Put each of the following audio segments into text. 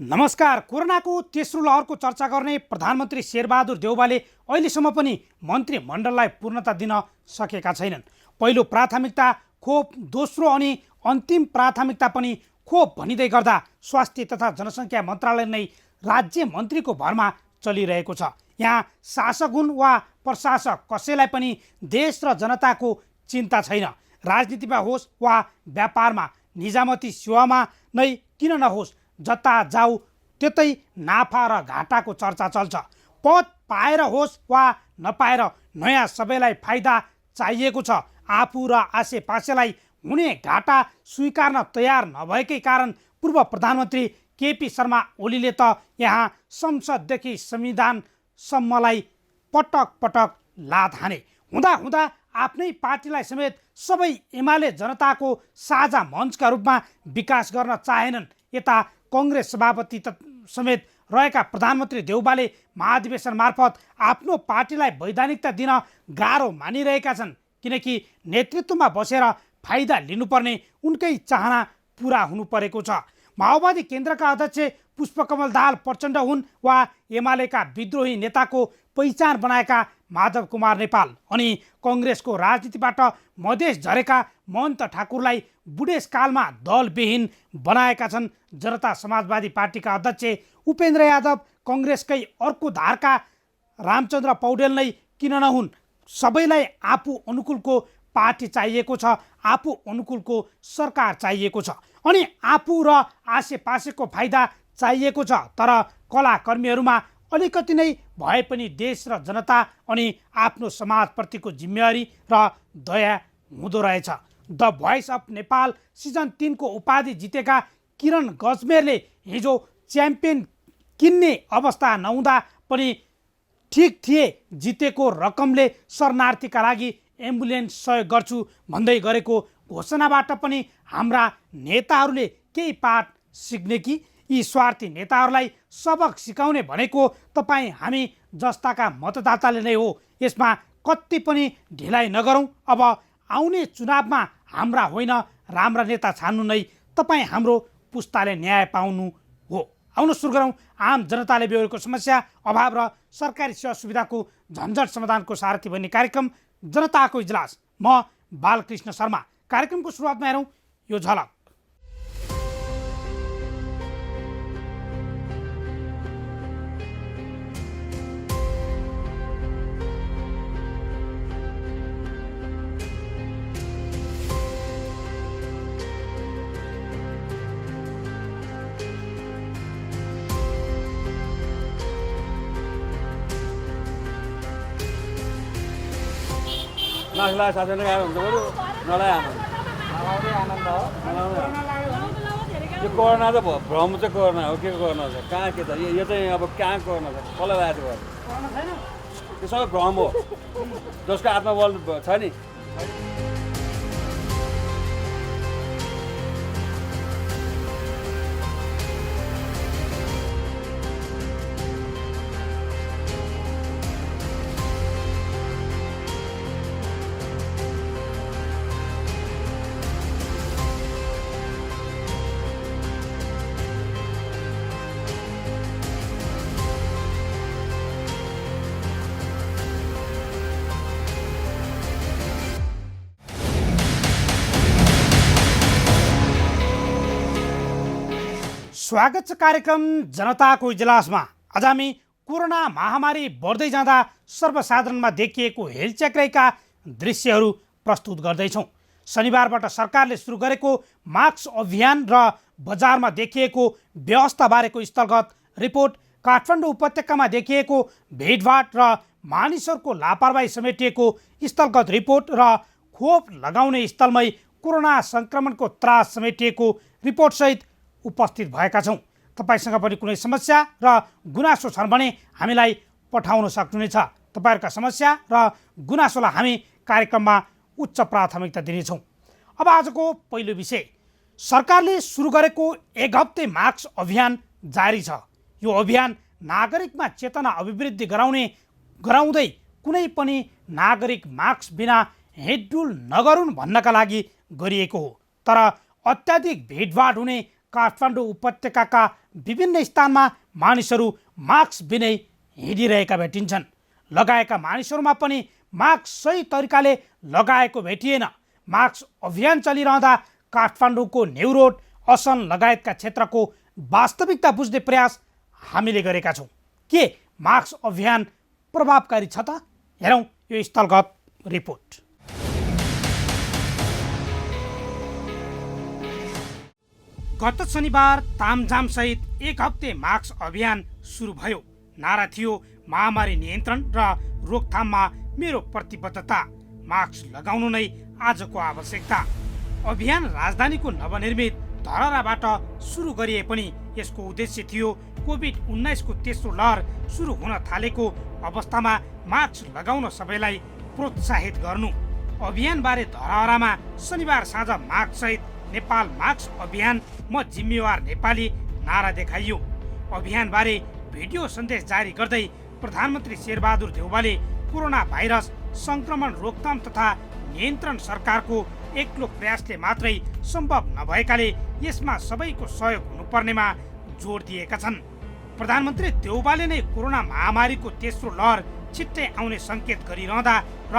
नमस्कार। कोरोनाको तेस्रो लहरको चर्चा गर्ने प्रधानमन्त्री शेरबहादुर देउवाले अहिलेसम्म पनि मन्त्रीमण्डललाई पूर्णता दिन सकेका छैनन्। पहिलो प्राथमिकता खोप, दोस्रो अनि अन्तिम प्राथमिकता पनि खोप भनिँदै गर्दा स्वास्थ्य तथा जनसङ्ख्या मन्त्रालय नै राज्य मन्त्रीको भरमा चलिरहेको छ। यहाँ शासक हुन् वा प्रशासक, कसैलाई पनि देश र जनताको चिन्ता छैन। राजनीतिमा होस् वा व्यापारमा, निजामती सेवामा नै किन नहोस्, जता जाऊ त्यतै नाफा र घाटाको चर्चा चल्छ। पद पाएर होस् वा नपाएर नयाँ सबैलाई फाइदा चाहिएको छ। आफू र आसेपासेलाई हुने घाटा स्वीकार्न तयार नभएकै कारण पूर्व प्रधानमन्त्री केपी शर्मा ओलीले त यहाँ संसददेखि संविधानसम्मलाई पटक पटक लात हाने। हुँदा आफ्नै पार्टीलाई समेत सबै एमाले जनताको साझा मञ्चका रूपमा विकास गर्न चाहेनन्। यता कङ्ग्रेस सभापति समेत रहेका प्रधानमन्त्री देउवाले महाधिवेशन मार्फत आफ्नो पार्टीलाई वैधानिकता दिन गाह्रो मानिरहेका छन्, किनकि नेतृत्वमा बसेर फाइदा लिनुपर्ने उनकै चाहना पुरा हुनु परेको छ। माओवादी केन्द्रका अध्यक्ष पुष्पकमल दाहाल प्रचण्ड हुन् वा एमालेका विद्रोही नेताको पहिचान बनाएका माधव कुमार नेपाल अनि कङ्ग्रेसको राजनीतिबाट मधेस झरेका महन्त ठाकुरलाई बुढेसकालमा दलविहीन बनाएका छन् जनता समाजवादी पार्टीका अध्यक्ष उपेन्द्र यादव। कङ्ग्रेसकै अर्को धारका रामचन्द्र पौडेल नै किन नहुन्? सबैलाई आफू अनुकूलको पार्टी चाहिएको छ, आफू अनुकूलको सरकार चाहिएको छ अनि आफू र आसेपासेको फाइदा चाहिएको छ। तर कलाकर्मीहरूमा अलिकति नै भए पनि देश र जनता अनि आफ्नो समाजप्रतिको जिम्मेवारी र दया हुँदो रहेछ। The voice of Nepal season 3 को उपाधि जितेका किरण गजमेरले हिजो च्याम्पियन किन्ने अवस्था नहुँदा पनि ठिक थिए, जितेको रकमले शरणार्थीका लागि एम्बुलेन्स सहयोग गर्छु भन्दै गरेको घोषणाबाट पनि हाम्रा नेताहरूले केही पाठ सिक्ने कि? यी स्वार्थी नेताहरूलाई सबक सिकाउने भनेको तपाईँ हामी जस्ताका मतदाताले नै हो। यसमा कति पनि ढिलाइ नगरौँ। अब आउने चुनावमा हाम्रा होइन राम्रा नेता छान्नु नै तपाईँ हाम्रो पुस्ताले न्याय पाउनु हो। आउनु सुरु गरौँ आम जनताले बेहोरेको समस्या, अभाव र सरकारी सेवा सुविधाको झन्झट समाधानको सारथी बन्ने कार्यक्रम जनताको इजलास। म बालकृष्ण शर्मा। कार्यक्रमको सुरुवातमा हेरौँ यो झलक। नलाइ साथै नै हुन्छ बरु नलाइ आनन्द यो कोरोना त भ्रम चाहिँ कोरोना हो। के कोरोना छ? कहाँ के त यो चाहिँ अब कहाँ कोरोना छ? कसलाई लागेको भयो? त्यो सबै भ्रम हो जसको आत्मबल छ नि। स्वागत छ कार्यक्रम जनताको इजलासमा। आज हामी कोरोना महामारी बढ्दै जाँदा सर्वसाधारणमा देखिएको हेलचक्राइका दृश्यहरू प्रस्तुत गर्दैछौँ। शनिबारबाट सरकारले सुरु गरेको मास्क अभियान र बजारमा देखिएको व्यवस्थाबारेको स्थलगत रिपोर्ट, काठमाडौँ उपत्यकामा देखिएको भिडभाड र मानिसहरूको लापरवाही समेटिएको स्थलगत रिपोर्ट र खोप लगाउने स्थलमै कोरोना सङ्क्रमणको त्रास समेटिएको रिपोर्टसहित उपस्थित भएका छौँ। तपाईँसँग पनि कुनै समस्या र गुनासो छन् भने हामीलाई पठाउन सक्नुहुनेछ। तपाईँहरूका समस्या र गुनासोलाई हामी कार्यक्रममा उच्च प्राथमिकता दिनेछौँ। अब आजको पहिलो विषय, सरकारले सुरु गरेको 1 हप्ते मास्क अभियान जारी छ। यो अभियान नागरिकमा चेतना अभिवृद्धि गराउँदै कुनै पनि नागरिक मास्क बिना हिँडडुल नगरून् भन्नका लागि गरिएको हो। तर अत्याधिक भिडभाड हुने काठमाडौँ उपत्यकाका विभिन्न स्थानमा मानिसहरू मास्क बिनै हिँडिरहेका भेटिन्छन्। लगाएका मानिसहरूमा पनि मास्क सही तरिकाले लगाएको भेटिएन। मास्क अभियान चलिरहँदा काठमाडौँको न्युरोड, असन लगायतका क्षेत्रको वास्तविकता बुझ्ने प्रयास हामीले गरेका छौँ। के मास्क अभियान प्रभावकारी छ त? हेरौँ यो स्थलगत रिपोर्ट। गत शनिबार तामझामसहित एक हप्ते मास्क अभियान सुरु भयो। नारा थियो महामारी नियन्त्रण र रोकथाममा मेरो प्रतिबद्धता, मास्क लगाउनु नै आजको आवश्यकता। अभियान राजधानीको नवनिर्मित धरहराबाट सुरु गरिए पनि यसको उद्देश्य थियो कोभिड-19 को तेस्रो लहर सुरु हुन थालेको अवस्थामा मास्क लगाउन सबैलाई प्रोत्साहित गर्नु। अभियानबारे धरहरामा शनिबार साँझ मास्कसहित नेपाल मास्क अभियान म जिम्मेवार नेपाली नारा देखाइयो। अभियानबारे भिडियो सन्देश जारी गर्दै प्रधानमन्त्री शेरबहादुर देउवाले कोरोना भाइरस संक्रमण रोकथाम तथा नियन्त्रण सरकारको एक्लो प्रयासले मात्रै सम्भव नभएकाले यसमा सबैको सहयोग हुनुपर्नेमा जोड दिएका छन्। प्रधानमन्त्री देउवाले नै कोरोना महामारीको तेस्रो लहर छिट्टै आउने सङ्केत गरिरहँदा र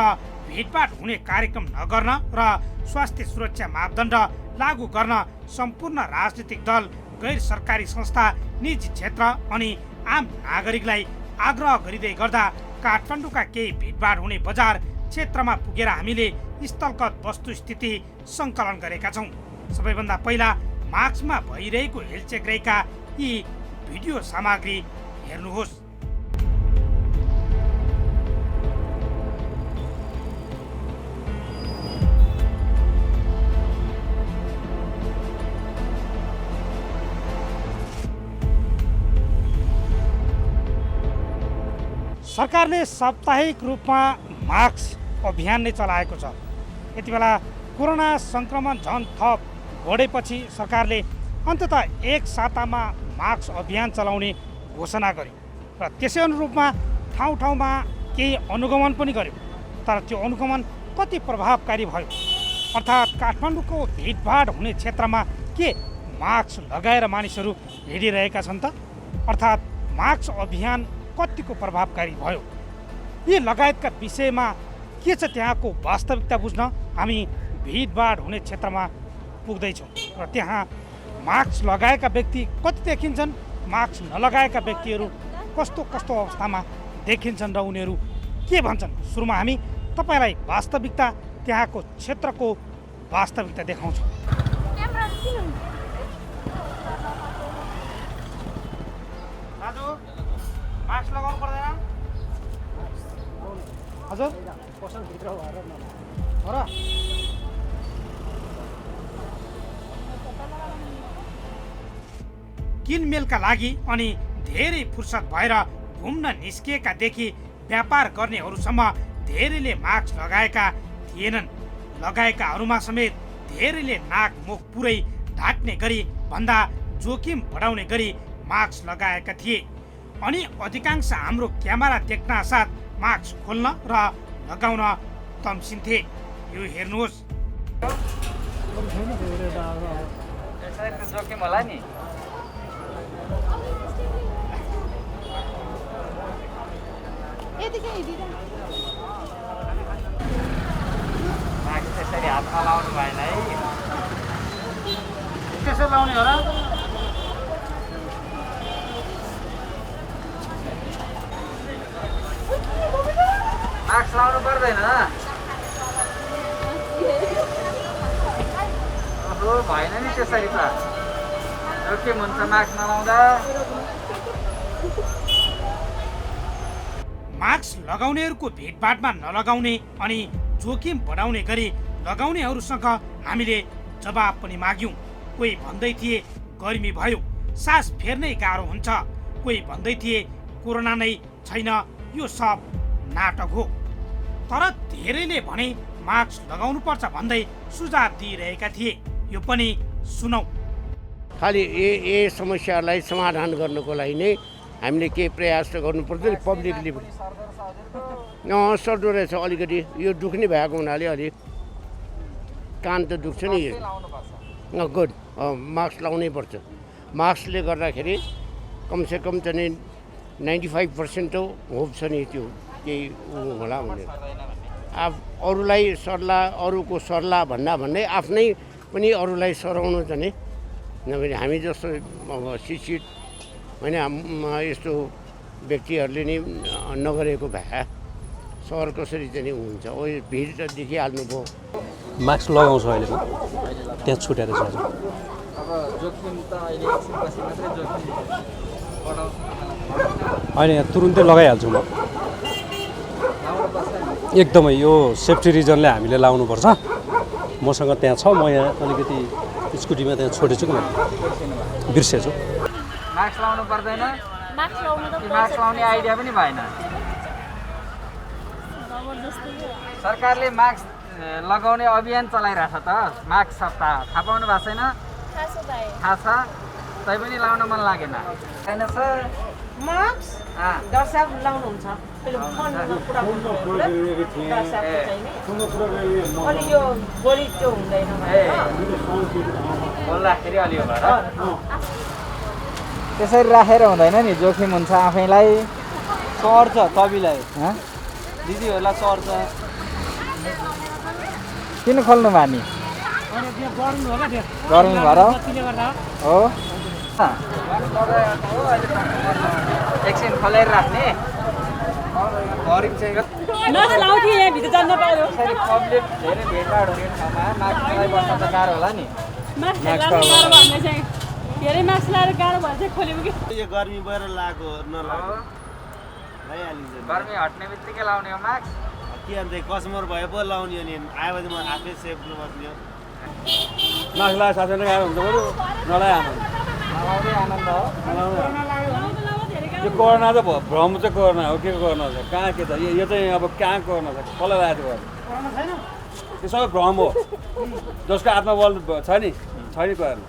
भिडभाड हुने कार्यक्रम नगर्न र स्वास्थ्य सुरक्षा मापदण्ड लागू गर्न सम्पूर्ण राजनीतिक दल, गैर सरकारी संस्था, निजी क्षेत्र अनि आम नागरिकलाई आग्रह गरिँदै गर्दा काठमाडौँका केही भिडभाड हुने बजार क्षेत्रमा पुगेर हामीले स्थलगत वस्तुस्थिति सङ्कलन गरेका छौँ। सबैभन्दा पहिला मास्कमा भइरहेको हेलचेक्राइका यी भिडियो सामग्री हेर्नुहोस्। सरकारले साप्ताहिक रूपमा मास्क अभियान नै चलाएको छ। यति बेला कोरोना सङ्क्रमण झन् थप बढेपछि सरकारले अन्ततः एक सातामा मास्क अभियान चलाउने घोषणा गर्यो र त्यसै अनुरूपमा ठाउँ ठाउँमा केही अनुगमन पनि गर्यो। तर त्यो अनुगमन कति प्रभावकारी भयो? अर्थात् काठमाडौँको भिडभाड हुने क्षेत्रमा के मास्क लगाएर मानिसहरू हिँडिरहेका छन् त? अर्थात् मास्क अभियान कतिको प्रभावकारी भयो? यी लगायतका विषयमा के छ त्यहाँको वास्तविकता बुझ्न हामी भिडभाड हुने क्षेत्रमा पुग्दैछौँ र त्यहाँ मास्क लगाएका व्यक्ति कति देखिन्छन्, मास्क नलगाएका व्यक्तिहरू कस्तो कस्तो अवस्थामा देखिन्छन् र उनीहरू के भन्छन्। सुरुमा हामी तपाईँलाई वास्तविकता, त्यहाँको क्षेत्रको वास्तविकता देखाउँछौँ। दाजु, मास्क लगाउनु पर्दैन? हजुर, पसलभित्र हो र किनमेलका लागि अनि धेरै फुर्सद भएर घुम्न निस्किएकादेखि व्यापार गर्नेहरूसम्म धेरैले मास्क लगाएका थिएनन्। लगाएकाहरूमा समेत धेरैले नाक मुख पुरै ढाक्ने गरी भन्दा जोखिम बढाउने गरी मास्क लगाएका थिए। अनि अधिकांश हाम्रो क्यामेरा देख्न साथ मास्क खोल्न र लगाउन तम्सिन्थे। यो हेर्नुहोस्। जोखिम होला नि। मास्क त्यसरी हातमा लाउनु भएन है। त्यसरी लाउने हो र? मास्क लाउनु पर्दैन? ओहो, भएन नि त्यसरी त। जोखिम हुन्छ मास्क नलाउँदा। मास्क लगाउनेहरूको भिडभाडमा नलगाउने अनि जोखिम बढाउने गरी लगाउनेहरूसँग हामीले जवाब पनि माग्यौँ। कोही भन्दै थिए गर्मी भयो, सास फेर्नै गाह्रो हुन्छ। कोही भन्दै थिए कोरोना नै छैन, यो सब नाटक हो। तर धेरैले भने मास्क लगाउनुपर्छ भन्दै सुझाव दिइरहेका थिए। यो पनि सुनौ। खालि ए समस्यालाई समाधान गर्नको लागि नै हामीले केही प्रयास गर्नुपर्छ नि पब्लिकली पनि। सर्दो रहेछ अलिकति, यो दुख्ने भएको हुनाले अलि कान त दुख्छ नि। गुड, मास्क लाउनै पर्छ। मार्क्सले गर्दाखेरि कमसेकम चाहिँ 95% त होप छ नि त्यो केही होला भनेर। अब अरूलाई सर्ला अरूको सर्ला भन्दै आफ्नै पनि अरूलाई सराउनु चाहिँ नभए हामी जस्तो अब शिक्षित होइन यस्तो व्यक्तिहरूले नि नगरेको भए सहर कसरी चाहिँ हुन्छ ओ भिड त देखिहाल्नुभयो। मास्क लगाउँछ अहिले पनि त्यहाँ छुटेर छ अब जोखिम त अहिले एकछिनपछि मात्रै जोखिम बढाउँछ होइन यहाँ तुरुन्तै लगाइहाल्छु म एकदमै यो सेफ्टी रिजनले हामीले लाउनुपर्छ। मसँग त्यहाँ छ म यहाँ अलिकति स्कुटीमा त्यहाँ छोडेछु कि म बिर्सेछु। मास्क लाउनु पर्दैन मास्क लाउनु त मास्क लाउने आइडिया पनि भएन। सरकारले मास्क लगाउने अभियान चलाइरहेछ त मास्क सप्ताह थाहा पाउनु भएको छैन? खासो भए थाहा छ तैपनि लाउन मन लागेन छैन सर। मास्क डाक्टर साहब लाउनुहुन्छ अनि यो गोली त्यो हुँदैन बोल्दाखेरि अलि भएर त्यसरी राखेर हुँदैन नि जोखिम हुन्छ आफैलाई सर्छ कविलाई दिदीहरूलाई सर्छ। किन खोल्नु भयो नि गर्मी भएर हो एकछिन खोलेर राख्ने मास्क लाउँथि यहाँ भित्र जान्न पायो पब्लिक धेरै भिडभाड हुने ठाउँमा मास्क लगाइबस्न त गाह्रो होला नि। मास्क लाउनु गाह्रो भन्ने चाहिँ धेरै मास्क लाएर गाह्रो भएर चाहिँ खोल्यौँ कि यो गर्मी भएर लाग्यो नलाग्यो भइहालिन्छ। गर्मी हट्ने बित्तिकै लाउने हो मास्क। के अन्त कस्टमर भयो पो लाउने नि आएपछि म आफै सेफ्टी बस्ने हो। मास्क लगाएर साथै नै गाह्रो हुन्छ बरु नलाए आनन्द नलाउने आनन्द हो। यो कोरोना त भ्रम चाहिँ कोरोना हो के कोरोना छ कहाँ के त यो चाहिँ अब कहाँ कोरोना छ कसलाई लागेको गर्नु त्यो सबै भ्रम हो जसको आत्मबल छ नि कोरोना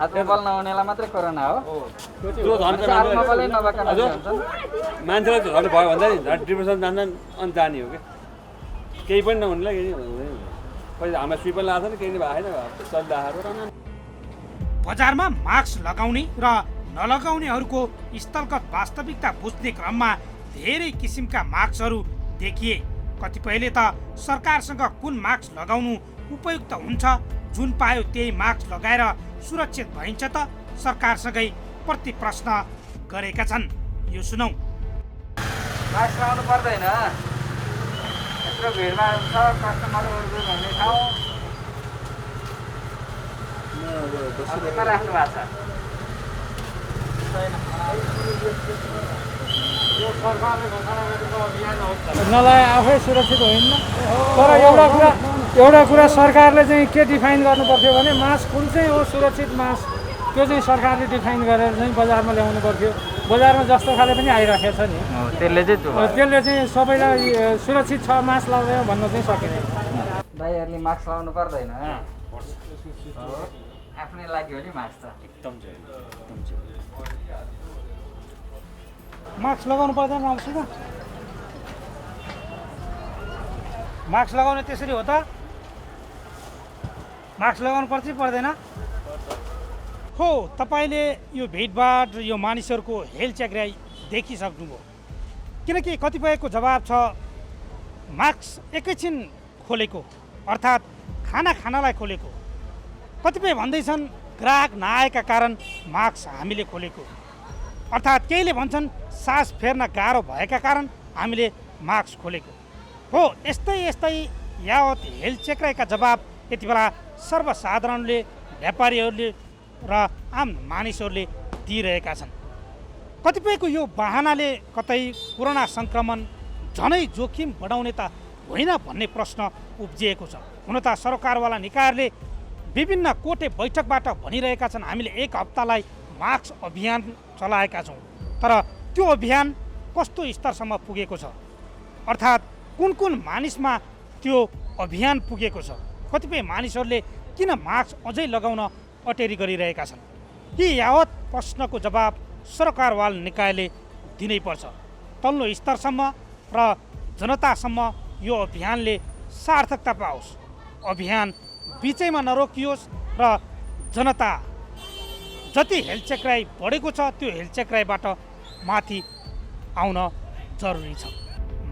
आत्मबल नहुनेलाई मात्रै कोरोना हो। त्यो झन् आत्मबलै नभएका मान्छेलाई झन् भयो भन्दा नि झन् डिप्रेसन जान्छन् अनि जाने हो कि केही पनि नहुनेलाई केही हुँदैन। पहिला हामीलाई सुई पनि लाग्छ नि केही नै भएको छैन चलिरहेको। बजारमा मास्क लगाउने र नलगाउनेहरूको स्थलगत वास्तविकता बुझ्ने क्रममा धेरै किसिमका मास्कहरू देखिए। कतिपयले त सरकारसँग कुन मास्क लगाउनु उपयुक्त हुन्छ जुन पायो त्यही मास्क लगाएर सुरक्षित भइन्छ त सरकारसँगै प्रति प्रश्न गरेका छन्। यो सुनौ। मास्क लाउनु पर्दैन यत्रो भिडमा हुन्छ कस्टमरहरू भन्ने ठाउँ राख्नु भएको छ। नलाए आफै सुरक्षित होइन। तर एउटा कुरा सरकारले चाहिँ के डिफाइन गर्नु पर्थ्यो भने मास्क कुन चाहिँ हो सुरक्षित मास्क त्यो चाहिँ सरकारले डिफाइन गरेर चाहिँ बजारमा ल्याउनु पर्थ्यो। बजारमा जस्तो खाले पनि आइराखेको छ नि त्यसले चाहिँ सबैलाई सुरक्षित छ मास्क लगायो भन्न चाहिँ सकिँदैन। दाइहरूले मास्क लाउनु पर्दैन आफ्नै लागि हो नि मास्क त एकदम मास्क लगाउनु पर्दैन राम्रोसँग मास्क लगाउने त्यसरी हो त मास्क लगाउनु पर्छ पर्दैन हो। तपाईँले यो भिडभाड र यो मानिसहरूको हेलच्याक्राइ देखिसक्नुभयो किनकि कतिपयको जवाब छ मास्क एकैछिन खोलेको अर्थात् खानालाई खोलेको। कतिपय भन्दैछन् ग्राहक नआएका कारण मास्क हामीले खोलेको अर्थात् केहीले भन्छन् सास फेर्न गाह्रो भएका कारण हामीले मास्क खोलेको हो। यस्तै यावत हेलचेक्राइका जवाब यति बेला सर्वसाधारणले व्यापारीहरूले र आम मानिसहरूले दिइरहेका छन्। कतिपयको यो बहानाले कतै कोरोना सङ्क्रमण झनै जोखिम बढाउने त होइन भन्ने प्रश्न उब्जिएको छ। हुन त सरकारवाला निकायहरूले विभिन्न कोटे बैठकबाट भनिरहेका छन् हामीले 1 हप्तालाई मास्क अभियान चलाएका छौँ। तर त्यो अभियान कस्तो स्तरसम्म पुगेको छ अर्थात् कुन मानिसमा त्यो अभियान पुगेको छ। कतिपय मानिसहरूले किन मास्क अझै लगाउन अटेरी गरिरहेका छन् कि यावत प्रश्नको जवाब सरकारवाल निकायले दिनै पर्छ। तल्लो स्तरसम्म र जनतासम्म यो अभियानले सार्थकता पाओस्, अभियान बिचैमा नरोकियोस् र जति हेल्थ चेक राई बढेको छ त्यो हेल्थ चेक राईबाट माथि आउन जरुरी छ।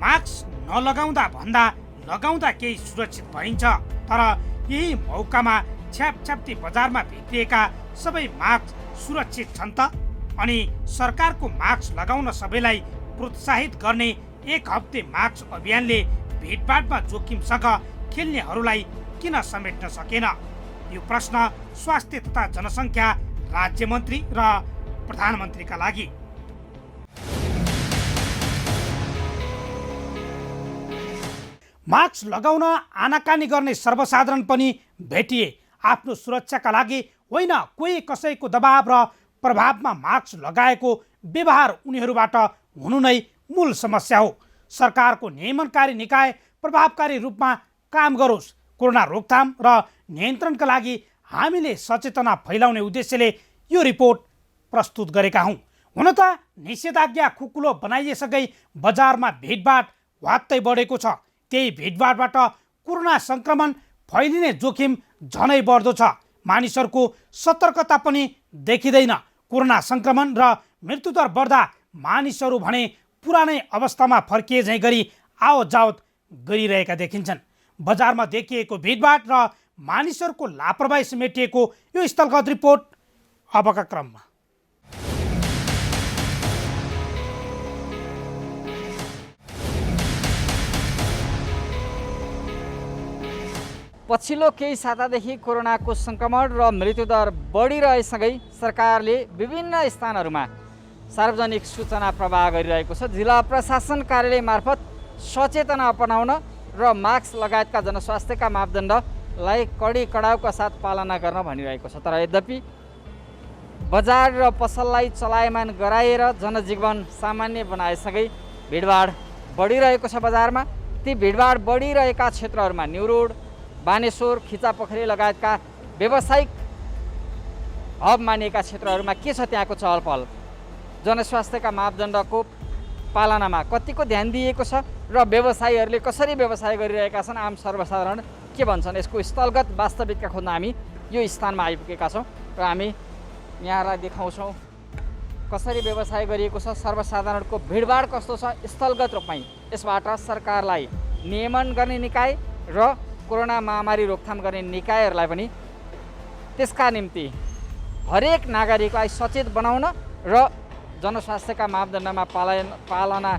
मास्क नलगाउँदा भन्दा लगाउँदा केही सुरक्षित भइन्छ, तर यही मौकामा छ्यापछ्याप्ती बजारमा भित्रिएका सबै मास्क सुरक्षित छन् त? अनि सरकारको मास्क लगाउन सबैलाई प्रोत्साहित गर्ने एक हप्ते मास्क अभियानले भिडभाडमा जोखिमसँग खेल्नेहरूलाई किन समेट्न सकेन? यो प्रश्न स्वास्थ्य तथा जनसङ्ख्या राज्यमन्त्री र प्रधानमन्त्रीका लागि। मास्क लगाउन आनाकानी गर्ने सर्वसाधारण पनि भेटिए। आफ्नो सुरक्षाका लागि होइन, कोही कसैको दबाव र प्रभावमा मास्क लगाएको व्यवहार उनीहरूबाट हुनु नै मूल समस्या हो। सरकारको नियमनकारी निकाय प्रभावकारी रूपमा काम गरोस्। कोरोना रोकथाम र नियन्त्रणका लागि हामीले सचेतना फैलाउने उद्देश्यले यो रिपोर्ट प्रस्तुत गरेका हौँ। हुन त निषेधाज्ञा खुकुलो बनाइएसँगै बजारमा भिडभाड वात्तै बढेको छ। त्यही भिडभाडबाट कोरोना सङ्क्रमण फैलिने जोखिम झनै बढ्दो छ। मानिसहरूको सतर्कता पनि देखिँदैन। कोरोना सङ्क्रमण र मृत्युदर बढ्दा मानिसहरू भने पुरानै अवस्थामा फर्किए झैँ गरी आवत जावत गरिरहेका देखिन्छन्। बजारमा देखिएको भिडभाड र मानिसहरूको लापरवाही समेटिएको यो स्थलगत रिपोर्ट अबका क्रममा। पछिल्लो केही सातादेखि कोरोनाको सङ्क्रमण र मृत्युदर बढिरहेसँगै सरकारले विभिन्न स्थानहरूमा सार्वजनिक सूचना प्रवाह गरिरहेको छ। जिल्ला प्रशासन कार्यालय मार्फत सचेतना अपनाउन र मास्क लगायतका जनस्वास्थ्यका मापदण्डलाई कडाउका साथ पालना गर्न भनिरहेको छ। तर यद्यपि बजार र पसललाई चलायमान गराएर जनजीवन सामान्य बनाएसँगै भिडभाड बढिरहेको छ। बजारमा ती भिडभाड बढिरहेका क्षेत्रहरूमा न्यू रोड, बानेश्वर, खिचापोखरी लगायतका व्यावसायिक हब मानिएका क्षेत्रहरूमा के छ त्यहाँको चहलपहल, जनस्वास्थ्यका मापदण्डको पालनामा कतिको ध्यान दिएको छ र व्यवसायीहरूले कसरी व्यवसाय गरिरहेका छन्, आम सर्वसाधारण के भन्छन्, यसको स्थलगत वास्तविकता खोज्न हामी यो स्थानमा आइपुगेका छौँ र हामी यहाँलाई देखाउँछौँ कसरी व्यवसाय गरिएको छ, सर्वसाधारणको भिडभाड कस्तो छ स्थलगत रूपमै। यसबाट सरकारलाई नियमन गर्ने निकाय र कोरोना महामारी रोकथाम गर्ने निकायहरूलाई पनि त्यसका निम्ति हरेक नागरिकलाई सचेत बनाउन र जनस्वास्थ्यका मापदण्डमा पालना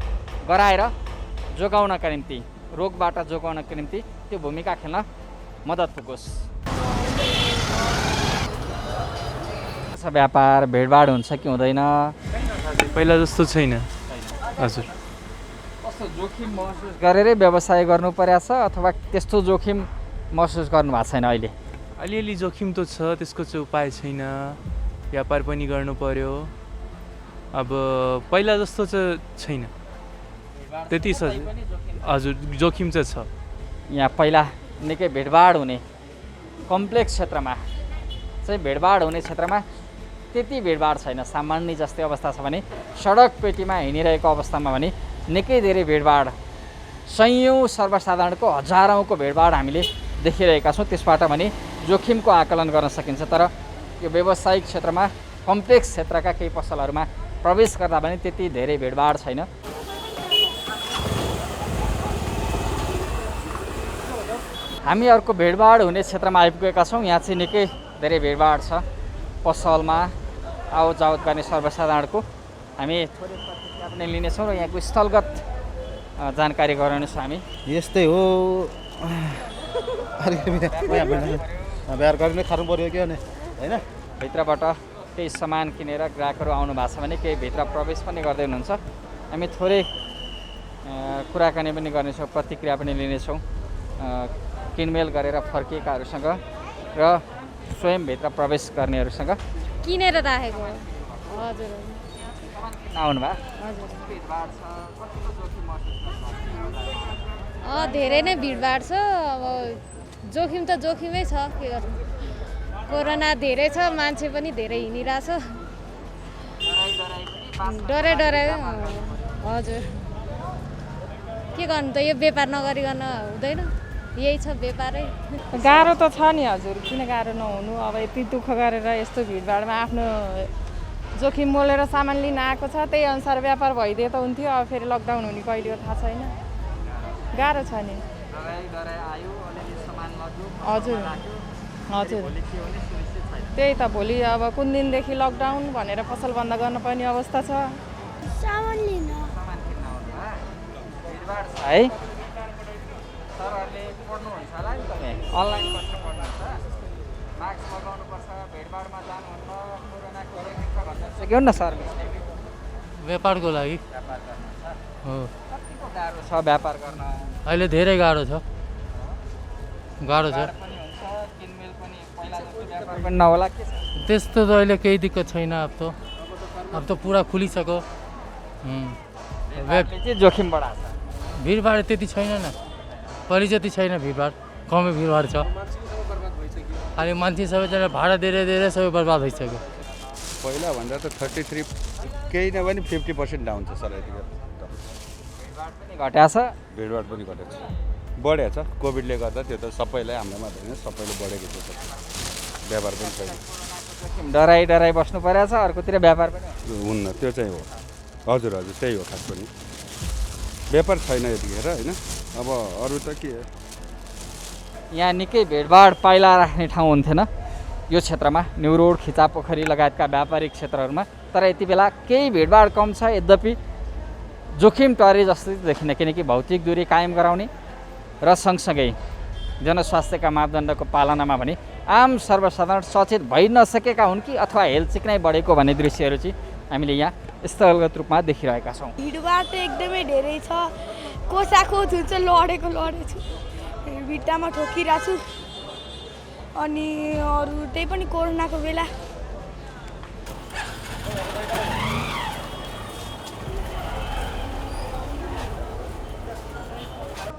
गराएर जोगाउनका निम्ति, रोगबाट जोगाउनका निम्ति त्यो भूमिका खेल्न मद्दत पुगोस्। व्यापार भिडभाड हुन्छ कि हुँदैन? पहिला जस्तो छैन। हजुर, कस्तो जोखिम महसुस गरेरै व्यवसाय गर्नु परेको छ अथवा त्यस्तो जोखिम महसुस गर्नु भएको छैन? अहिले अलिअलि जोखिम त छ, त्यसको चाहिँ उपाय छैन। व्यापार पनि गर्नु पर्यो। अब पहिला जस्तो चाहिँ छैन, त्यति छ। हजुर, जोखिम चाहिँ छ। यहाँ पहिला निकै भिडभाड हुने कम्प्लेक्स क्षेत्रमा चाहिँ भिडभाड हुने क्षेत्रमा त्यति भिडभाड छैन। सामान्य जस्तै अवस्था छ भने सडक पेटीमा हिँडिरहेको अवस्थामा भने निकै धेरै भिडभाड, सयौँ सर्वसाधारणको हजारौँको भिडभाड हामीले देखिरहेका छौँ। त्यसबाट भने जोखिमको आकलन गर्न सकिन्छ। तर यो व्यावसायिक क्षेत्रमा, कम्प्लेक्स क्षेत्रका केही पसलहरूमा प्रवेश गर्दा पनि त्यति धेरै भिडभाड छैन। हामी अर्को भिडभाड हुने क्षेत्रमा आइपुगेका छौँ। यहाँ चाहिँ निकै धेरै भिडभाड छ। पसलमा आवत जावत गर्ने सर्वसाधारणको हामी थोरै प्रतिक्रिया पनि लिनेछौँ र यहाँको स्थलगत जानकारी गराउनेछौँ हामी। यस्तै हो, व्यवहार गर्ने खानु पर्यो कि होइन। भित्रबाट केही सामान किनेर ग्राहकहरू आउनु भएको छ भने केही भित्र प्रवेश पनि गर्दै हुनुहुन्छ। हामी थोरै कुराकानी पनि गर्नेछौँ, प्रतिक्रिया पनि लिनेछौँ किनमेल गरेर फर्किएकाहरूसँग र स्वयं भित्र प्रवेश गर्नेहरूसँग। किनेर राखेको। हजुर, आउनु भयो? धेरै नै भिडभाड छ। अब जोखिम त जोखिमै छ, के गर्नु। कोरोना धेरै छ, मान्छे पनि धेरै हिँडिरहेछ। डराइ हजुर, के गर्नु त, यो व्यापार नगरिकन हुँदैन। यही छ व्यापारै। गाह्रो त छ नि हजुर, किन गाह्रो नहुनु। अब यति दुःख गरेर यस्तो भिडभाडमा आफ्नो जोखिम मोलेर सामान लिन आएको छ, त्यही अनुसार व्यापार भइदिए त हुन्थ्यो। अब फेरि लकडाउन हुने कहिले हो थाहा छैन, गाह्रो छ नि। हजुर हजुर, त्यही त भोलि अब कुन दिनदेखि लकडाउन भनेर पसल बन्द गर्नुपर्ने अवस्था छ। सामान लिन है सरहरूले पढ्नुहुन्छ होला नि तपाईँ, अनलाइन कक्षा पढ्नुहुन्छ, मास्क लगाउनुपर्छ, भिडभाडमा जानुहुन्न, कोरोनाको भन्नुहुन्छ के हो न सर? व्यापारको लागि हो। कतिको गाह्रो छ व्यापार गर्न? अहिले धेरै गाह्रो छ, गाह्रो छ। किनमेल पनि पहिला जस्तो व्यापार पनि नहोला के छ? त्यस्तो त अहिले केही दिक्कत छैन। अब त पुरा खुलिसक्यो। जोखिम बढाएको छ। भिडभाड त्यति छैन न, पहिले जति छैन भिडभाड, कमै भिडभाड छ। अहिले मान्छे सबैजना भाडा धेरै सबै बर्बाद भइसक्यो। पहिला भन्दा त 33 केही नभए पनि 50% डाउन छ सर। यतिको घट्या छ, भिडभाड पनि घटेको छ, बढेको छ। कोभिडले गर्दा त्यो त सबैलाई, हाम्रो मात्र होइन, सबैले बढेको छ। व्यापार पनि छैन, डराइ बस्नु परेको छ। अर्कोतिर व्यापार पनि हुन्न, त्यो चाहिँ हो। हजुर हजुर, त्यही हो खास पनि। व्यापार छैन यतिखेर होइन। अब अरू त के, यहाँ निकै भिडभाड पाइला राख्ने ठाउँ हुन्थेन यो क्षेत्रमा, न्यू रोड, खिचा पोखरी लगायतका व्यापारिक क्षेत्रहरूमा। तर यति बेला केही भिडभाड कम छ, यद्यपि जोखिम टरे जस्तो देखिन, किनकि भौतिक दूरी कायम गराउने र सँगसँगै जनस्वास्थ्यका मापदण्डको पालनामा भने आम सर्वसाधारण सचेत भइ नसकेका हुन् कि अथवा हेल्थ चिक्नै बढेको भन्ने दृश्यहरू चाहिँ हामीले यहाँ स्थलगत रूपमा देखिरहेका छौँ। भिडभाड त एकदमै धेरै छ, कोसाको जुन चाहिँ लडेछु, भिट्टामा ठोकिरहेको छु। अनि अरू त्यही पनि कोरोनाको बेला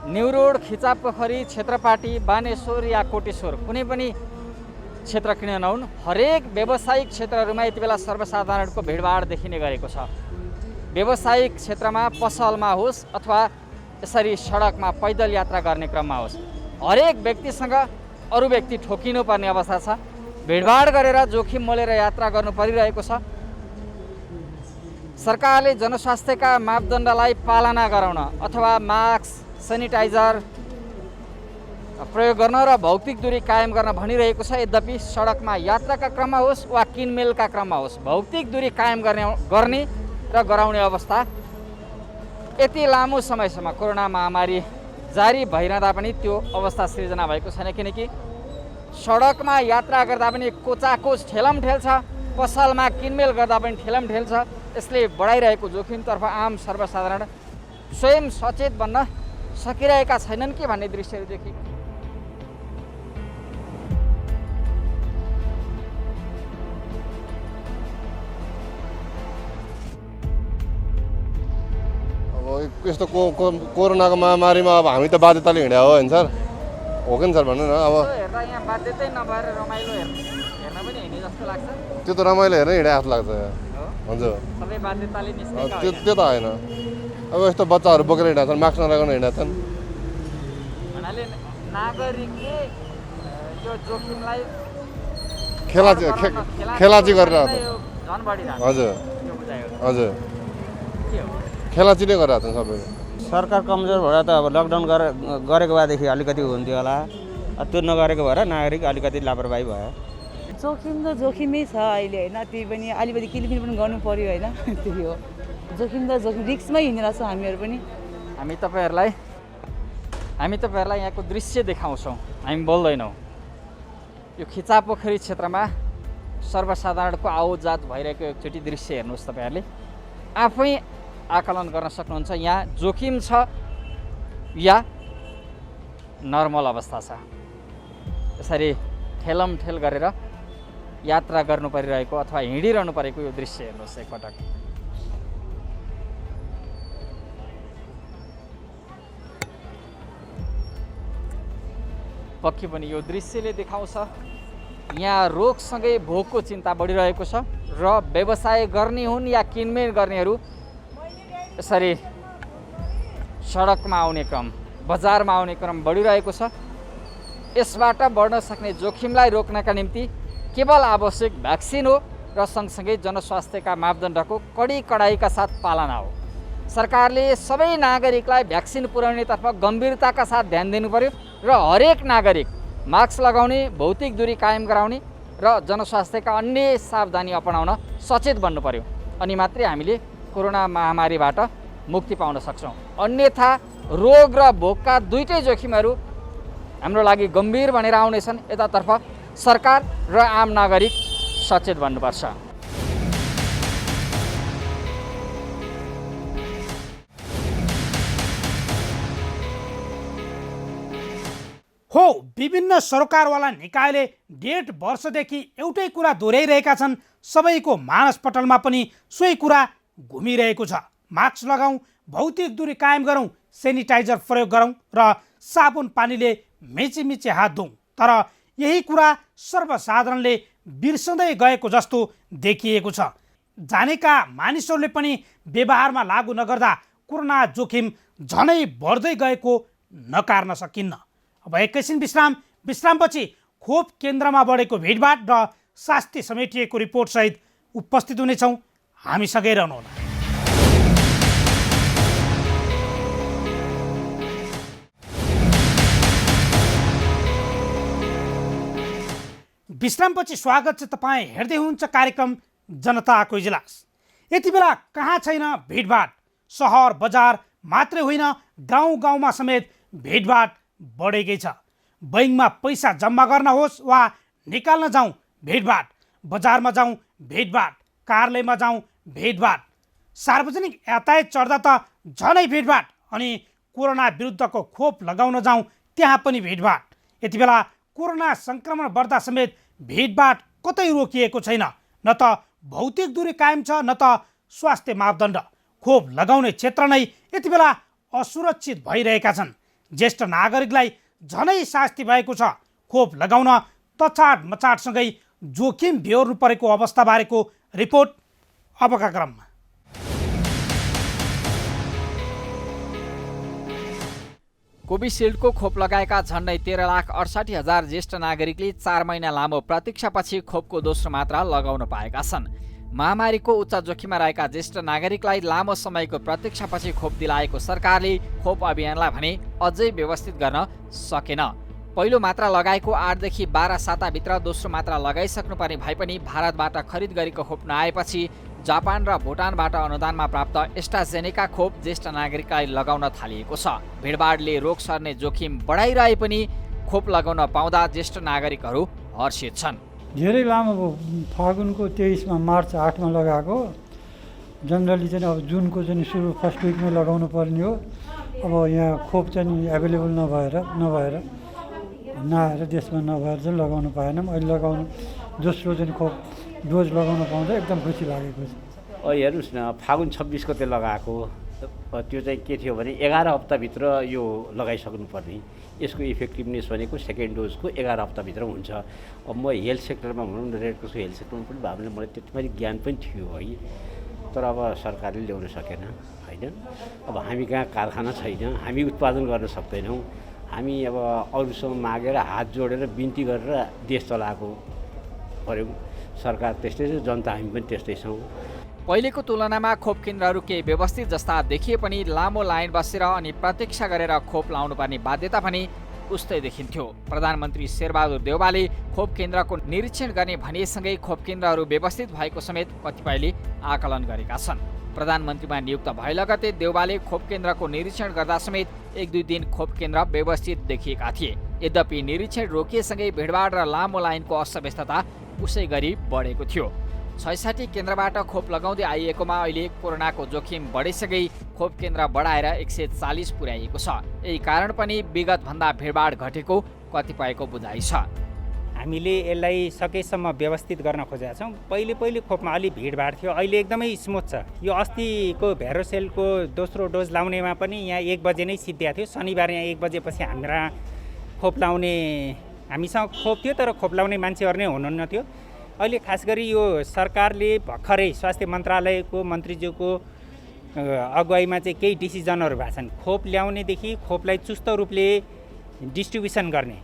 न्यू रोड, खिचा पोखरी, क्षेत्रपाटी, बानेश्वर या कोटेश्वर कुनै पनि क्षेत्र किन नहुन्, हरेक व्यावसायिक क्षेत्रहरूमा यति बेला सर्वसाधारणको भिडभाड देखिने गरेको छ। व्यावसायिक क्षेत्रमा, पसलमा होस् अथवा यसरी सडकमा पैदल यात्रा गर्ने क्रममा होस्, हरेक व्यक्तिसँग अरू व्यक्ति ठोकिनुपर्ने अवस्था छ। भिडभाड गरेर जोखिम मोलेर यात्रा गर्नु परिरहेको छ। सरकारले जनस्वास्थ्यका मापदण्डलाई पालना गराउन अथवा मास्क, सेनिटाइजर प्रयोग गर्न र भौतिक दूरी कायम गर्न भनिरहेको छ। यद्यपि सडकमा यात्राका क्रममा होस् वा किनमेलका क्रममा होस्, भौतिक दूरी कायम गर्ने र गराउने अवस्था यति लामो समयसम्म कोरोना महामारी जारी भइरहँदा पनि त्यो अवस्था सिर्जना भएको छैन। किनकि सडकमा यात्रा गर्दा पनि कोचाकोच ठेलमठेल छ, पसलमा किनमेल गर्दा पनि ठेलमठेल छ। यसले बढाइरहेको जोखिमतर्फ आम सर्वसाधारण स्वयं सचेत बन्न सकिरहेका छैनन् कि भन्ने दृश्यहरू देखि यस्तो कोरोनाको महामारीमा अब हामी त बाध्यताले हिँड्या हो होइन सर, हो कि सर भन्नु न। अब यहाँ बाध्यतै नभएर रमाइलो हेर्न पनि हिँड्ने जस्तो लाग्छ। त्यो त रमाइलो हेर्न हिँडे जस्तो लाग्छ हजुर। सबै बाध्यताले निस्केका त्यो त होइन। अब यस्तो बच्चाहरू बोकेर हिँडेका छन्, मास्क नलागाउन हिँडेका छन्। भन्नाले नागरिकले यो जोखिमलाई खेलाची गरेर झन् बढिरहेको हजुर हजुर, खेलाची नै गरिरहेको छन् सबैले। सरकार कमजोर भएर त अब लकडाउन गरेको भएदेखि अलिकति हुन्थ्यो होला, त्यो नगरेको भएर नागरिक अलिकति लापरवाही भयो। जोखिम त जोखिमै छ अहिले होइन, त्यही पनि अलिकति किलिमिल पनि गर्नु पर्यो होइन, त्यही हो। जोखिम त जोखिम, रिक्समै हिँडेर छौँ हामीहरू पनि। हामी तपाईँहरूलाई यहाँको दृश्य देखाउँछौँ, हामी बोल्दैनौँ। यो खिचा पोखरी क्षेत्रमा सर्वसाधारणको आवतजात भइरहेको एकचोटि दृश्य हेर्नुहोस्। तपाईँहरूले आफै आकलन गर्न सक्नुहुन्छ यहाँ जोखिम छ या नर्मल अवस्था छ। यसरी ठेलमठेल गरेर यात्रा गर्नु परिरहेको अथवा हिँडिरहनु परेको यो दृश्य हेर्नुहोस् एकपटक। पक्कै पनि यो दृश्यले देखाउँछ यहाँ रोगसँगै भोकको चिन्ता बढिरहेको छ र व्यवसाय गर्ने हुन् या किनमेल गर्नेहरू यसरी सडकमा आउने क्रम, बजारमा आउने क्रम बढिरहेको छ। यसबाट बढ्न सक्ने जोखिमलाई रोक्नका निम्ति केवल आवश्यक भ्याक्सिन हो र सँगसँगै जनस्वास्थ्यका मापदण्डको कडाइका साथ पालना हो। सरकारले सबै नागरिकलाई भ्याक्सिन पुर्याउनेतर्फ गम्भीरताका साथ ध्यान दिनु पर्यो र हरेक नागरिक मास्क लगाउने, भौतिक दूरी कायम गराउने र जनस्वास्थ्यका अन्य सावधानी अपनाउन सचेत बन्नु पर्यो। अनि मात्रै हामीले कोरोना महामारीबाट मुक्ति पाउन सक्छौँ। अन्यथा रोग र भोकका दुईटै जोखिमहरू हाम्रो लागि गम्भीर बनेर आउनेछन्। यतातर्फ सरकार र आम नागरिक सचेत बन्नुपर्छ। हो, विभिन्न सरकारवाला निकायले 1.5 वर्षदेखि एउटै कुरा दोहोऱ्याइरहेका छन्। सबैको मानसपटलमा पनि सोही कुरा घुमिरहेको छ। मास्क लगाउँ, भौतिक दूरी कायम गरौँ, सेनिटाइजर प्रयोग गरौँ र साबुन पानीले मिची हात धौँ। तर यही कुरा सर्वसाधारणले बिर्सँदै गएको जस्तो देखिएको छ। जानेका मानिसहरूले पनि व्यवहारमा लागू नगर्दा कोरोना जोखिम झनै बढ्दै गएको नकार्न सकिन्न। अब एकैछिन विश्रामपछि खोप केन्द्रमा बढेको भिडभाड र स्वास्थ्य समेटिएको रिपोर्टसहित उपस्थित हुनेछौँ। हामीसँगै रहनुहोला। विश्रामपछि स्वागत छ। तपाईँ हेर्दै हुनुहुन्छ कार्यक्रम जनताको इजलास। यति बेला कहाँ छैन भिडभाड। सहर बजार मात्रै होइन, गाउँमा समेत भिडभाड बढेकै छ। बैङ्कमा पैसा जम्मा गर्न होस् वा निकाल्न जाउँ भिडभाड, बजारमा जाउँ भिडभाड, कार्यालयमा जाउँ भिडभाड, सार्वजनिक यातायात चढ्दा त झनै भिडभाड, अनि कोरोना विरुद्धको खोप लगाउन जाउँ त्यहाँ पनि भिडभाड। यति बेला कोरोना सङ्क्रमण बढ्दा समेत भिडभाड कतै रोकिएको छैन। न त भौतिक दूरी कायम छ, न त स्वास्थ्य मापदण्ड। खोप लगाउने क्षेत्र नै यति बेला असुरक्षित भइरहेका छन्। ज्येष्ठ नागरिकलाई झनै शास्ति भएको छ। खोप लगाउन तछाड मचाडसँगै जोखिम बेहोर्नु परेको अवस्थाबारेको रिपोर्ट अबका क्रममा। कोभिसिल्डको खोप लगाएका झन्डै 13,68,000 ज्येष्ठ नागरिकले 4 महिना लामो प्रतीक्षापछि खोपको दोस्रो मात्रा लगाउन पाएका छन्। महामारीको उच्च जोखिममा रहेका ज्येष्ठ नागरिकलाई लामो समयको प्रतीक्षापछि खोप दिलाएको सरकारले खोप अभियानलाई भने अझै व्यवस्थित गर्न सकेन। पहिलो मात्रा लगाएको 8 देखि 12 साताभित्र दोस्रो मात्रा लगाइसक्नुपर्ने भए पनि भारतबाट खरिद गरेको खोप नआएपछि जापान र भुटानबाट अनुदानमा प्राप्त एस्ट्राजेनेका खोप ज्येष्ठ नागरिकलाई लगाउन थालिएको छ। भिडभाडले रोग सर्ने जोखिम बढाइरहे पनि खोप लगाउन पाउँदा ज्येष्ठ नागरिकहरू हर्षित छन्। धेरै लामो फागुनको 23मा मार्च 8मा लगाएको, जनरली चाहिँ अब जुनको चाहिँ सुरु फर्स्ट विकमै लगाउनु पर्ने हो। अब यहाँ खोप चाहिँ एभाइलेबल नआएर देशमा नभएर चाहिँ लगाउनु पाएनौँ। अहिले लगाउनु दोस्रो चाहिँ खोप डोज लगाउन पाउँदा एकदम खुसी लागेको छ। हेर्नुहोस् न, फागुन 26 गते लगाएको त्यो चाहिँ के थियो भने 11 हप्ताभित्र यो लगाइसक्नुपर्ने। यसको इफेक्टिभनेस भनेको सेकेन्ड डोजको 11 हप्ताभित्र हुन्छ। अब म हेल्थ सेक्टरमा भनौँ न, रेड क्रसको हेल्थ सेक्टरमा पनि भयो भने मलाई त्यति ज्ञान पनि थियो है, तर अब सरकारले ल्याउन सकेन होइन। अब हामी कहाँ कारखाना छैन, हामी उत्पादन गर्न सक्दैनौँ। हामी अब अरूसँग मागेर हात जोडेर बिन्ती गरेर देश चलाएको पऱ्यौँ। सरकार त्यस्तै छ, जनता हामी पनि त्यस्तै छौँ। पहिलेको तुलनामा खोप केन्द्रहरू केही व्यवस्थित जस्ता देखिए पनि लामो लाइन बसेर अनि प्रतीक्षा गरेर खोप लाउनुपर्ने बाध्यता पनि उस्तै देखिन्थ्यो। प्रधानमन्त्री शेरबहादुर देउवाले खोप केन्द्रको निरीक्षण गर्ने भनिएसँगै खोप केन्द्रहरू व्यवस्थित भएको समेत कतिपयले आकलन गरेका छन्। प्रधानमन्त्रीमा नियुक्त भए लगतै देउवाले खोप केन्द्रको निरीक्षण गर्दा समेत 1-2 दिन खोप केन्द्र व्यवस्थित देखिएका थिए। यद्यपि निरीक्षण रोकिएसँगै भिडभाड र लामो लाइनको अस्तव्यस्तता उसै गरी बढेको थियो। 66 केन्द्रबाट खोप लगाउँदै आइएकोमा अहिले कोरोनाको जोखिम बढिसकै खोप केन्द्र बढाएर 140 पुर्याइएको छ। यही कारण पनि विगतभन्दा भिडभाड घटेको कतिपयको बुझाइ छ। हामीले यसलाई सकेसम्म व्यवस्थित गर्न खोजेका छौँ। पहिले खोपमा अलि भिडभाड थियो, अहिले एकदमै स्मुथ छ। यो अस्तिको भ्यारोसेलको दोस्रो डोज लाउनेमा पनि यहाँ 1 बजे नै सिद्धिएको थियो। शनिबार यहाँ 1 बजेपछि हाम्रा खोप लाउने हामीसँग खोप थियो, तर खोप लाउने मान्छेहरू नै हुनुहुन्न थियो। अहिले खास गरी यो सरकारले भर्खरै स्वास्थ्य मन्त्रालयको मन्त्रीज्यूको अगुवाईमा चाहिँ केही डिसिजनहरू भएको छन्। खोप ल्याउनेदेखि खोपलाई चुस्त रूपले डिस्ट्रिब्युसन गर्ने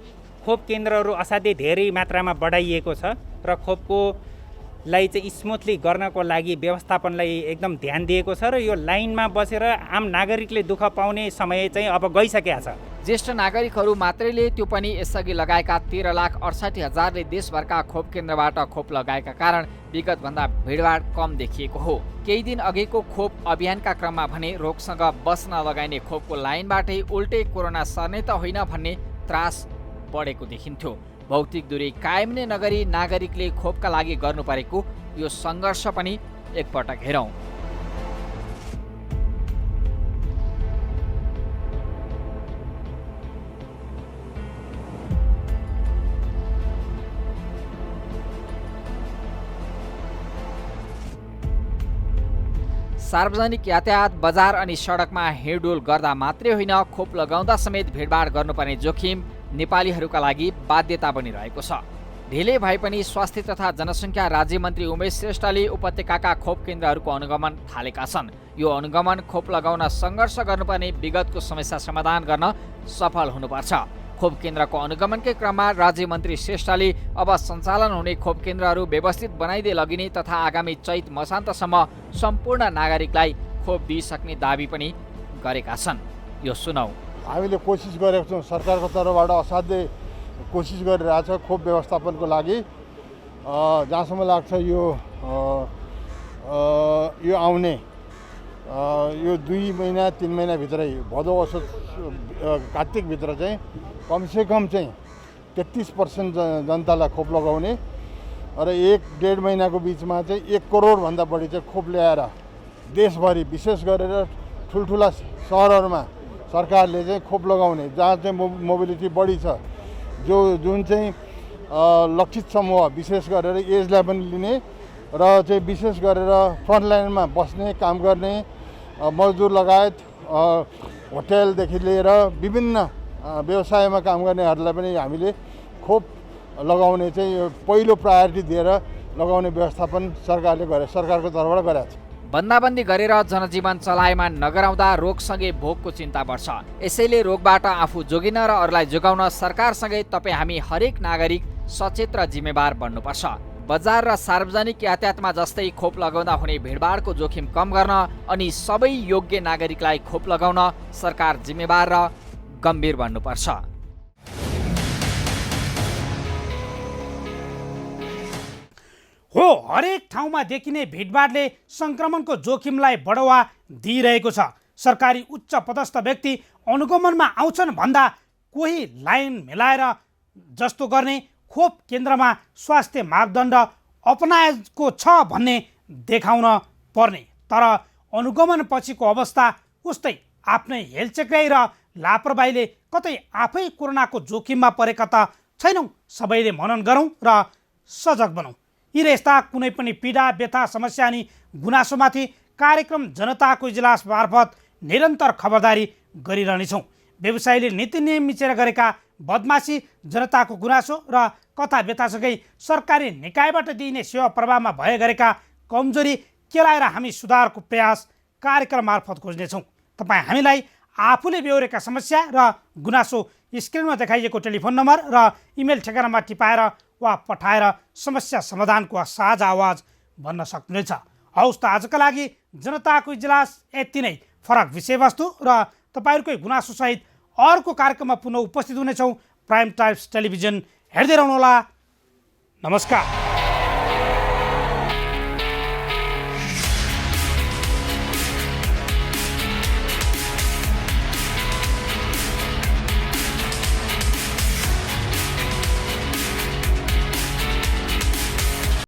खोप केन्द्रहरू असाध्यै धेरै मात्रामा बढाइएको छ र खोपकोलाई चाहिँ स्मुथली गर्नको लागि व्यवस्थापनलाई एकदम ध्यान दिएको छ र यो लाइनमा बसेर आम नागरिकले दुःख पाउने समय चाहिँ अब गइसकेको छ। ज्येष्ठ नागरिकहरू मात्रैले त्यो पनि यसअघि लगाएका 13,68,000ले देशभरका खोप केन्द्रबाट खोप लगाएका कारण विगतभन्दा भिडभाड कम देखिएको हो। केही दिन अघिको खोप अभियानका क्रममा भने रोगसँग बस्न लगाइने खोपको लाइनबाटै उल्टै कोरोना सर्ने त होइन भन्ने त्रास बढेको देखिन्थ्यो। भौतिक दूरी कायम नै नगरी नागरिकले खोपका लागि गर्नु परेको यो सङ्घर्ष पनि एकपटक हेरौँ। सार्वजनिक यातायात, बजार अनि सडकमा हिँडडुल गर्दा मात्रै होइन, खोप लगाउँदा समेत भिडभाड गर्नुपर्ने जोखिम नेपालीहरूका लागि बाध्यता बनिरहेको छ। ढिलै भए पनि स्वास्थ्य तथा जनसङ्ख्या राज्यमन्त्री उमेश श्रेष्ठले उपत्यकाका खोप केन्द्रहरूको अनुगमन थालेका छन्। यो अनुगमन खोप लगाउन सङ्घर्ष गर्नुपर्ने विगतको समस्या समाधान गर्न सफल हुनुपर्छ। खोप केन्द्रको अनुगमनकै क्रममा राज्यमन्त्री श्रेष्ठले अब सञ्चालन हुने खोप केन्द्रहरू व्यवस्थित बनाइदिए लगिने तथा आगामी चैत मसान्तसम्म सम्पूर्ण नागरिकलाई खोप दिइसक्ने दाबी पनि गरेका छन्। यो सुनौ। हामीले कोसिस गरेको छौँ, सरकारको तर्फबाट असाध्यै कोसिस गरिरहेछ खोप व्यवस्थापनको लागि। जहाँसम्म लाग्छ यो आउने यो 2 महिना 3 महिनाभित्रै भदौ असोज कार्तिकभित्र चाहिँ कमसेकम चाहिँ 33% जनतालाई खोप लगाउने र 1-1.5 महिनाको बिचमा चाहिँ 1 करोडभन्दा बढी चाहिँ खोप ल्याएर देशभरि विशेष गरेर ठुल्ठुला सहरहरूमा सरकारले चाहिँ खोप लगाउने, जहाँ चाहिँ मोबिलिटी बढी छ, जुन चाहिँ लक्षित समूह विशेष गरेर एजलाई पनि लिने र चाहिँ विशेष गरेर फ्रन्टलाइनमा बस्ने काम गर्ने मजदुर लगायत होटेलदेखि लिएर विभिन्न व्यवसायमा काम गर्नेहरूलाई पनि हामीले खोप लगाउने चाहिँ पहिलो प्रायोरिटी दिएर लगाउने व्यवस्थापन सरकारले गरे, सरकारको तर्फबाट गरेको छ। बन्दाबन्दी गरेर जनजीवन चलायमान नगराउँदा रोगसँगै भोकको चिन्ता बढ्छ। यसैले रोगबाट आफू जोगिन र अरूलाई जोगाउन सरकारसँगै तपाईँ हामी हरेक नागरिक सचेत र जिम्मेवार बन्नुपर्छ। बजार र सार्वजनिक यातायातमा जस्तै खोप लगाउँदा हुने भिडभाडको जोखिम कम गर्न अनि सबै योग्य नागरिकलाई खोप लगाउन सरकार जिम्मेवार र गम्भीर बन्नुपर्छ। हो, हरेक ठाउँमा देखिने भिडभाडले सङ्क्रमणको जोखिमलाई बढावा दिइरहेको छ। सरकारी उच्च पदस्थ व्यक्ति अनुगमनमा आउँछन् भन्दा कोही लाइन मिलाएर जस्तो गर्ने, खोप केन्द्रमा स्वास्थ्य मापदण्ड अपनाएको छ भन्ने देखाउन पर्ने। तर अनुगमन पछिको अवस्था उस्तै आफ्नै हेलचेक्राइ र लापरवाहीले कतै आफै कोरोनाको जोखिममा परेका त छैनौँ। सबैले मनन गरौँ र सजग बनौँ। यी र यस्ता कुनै पनि पीडा, व्यथा, समस्या अनि गुनासोमाथि कार्यक्रम जनताको इजलास मार्फत निरन्तर खबरदारी गरिरहनेछौँ। व्यवसायीले नीति नियम मिचेर गरेका बदमासी, जनताको गुनासो र कथा व्यथासँगै सरकारी निकायबाट दिइने सेवा प्रवाहमा भए गरेका कमजोरी केलाएर हामी सुधारको प्रयास कार्यक्रम मार्फत खोज्नेछौँ। तपाईँ हामीलाई आफूले बेहोरेका समस्या र गुनासो स्क्रिनमा देखाइएको टेलिफोन नम्बर र इमेल ठेगानामा टिपाएर वा पठाएर समस्या समाधानको साझा आवाज भन्न सक्नुहुनेछ। हौस् त, आजका लागि जनताको इजलास यति नै। फरक विषयवस्तु र तपाईँहरूकै गुनासोसहित अर्को कार्यक्रममा पुनः उपस्थित हुनेछौँ। प्राइम टाइम्स टेलिभिजन हेर्दै रहनुहोला। नमस्कार।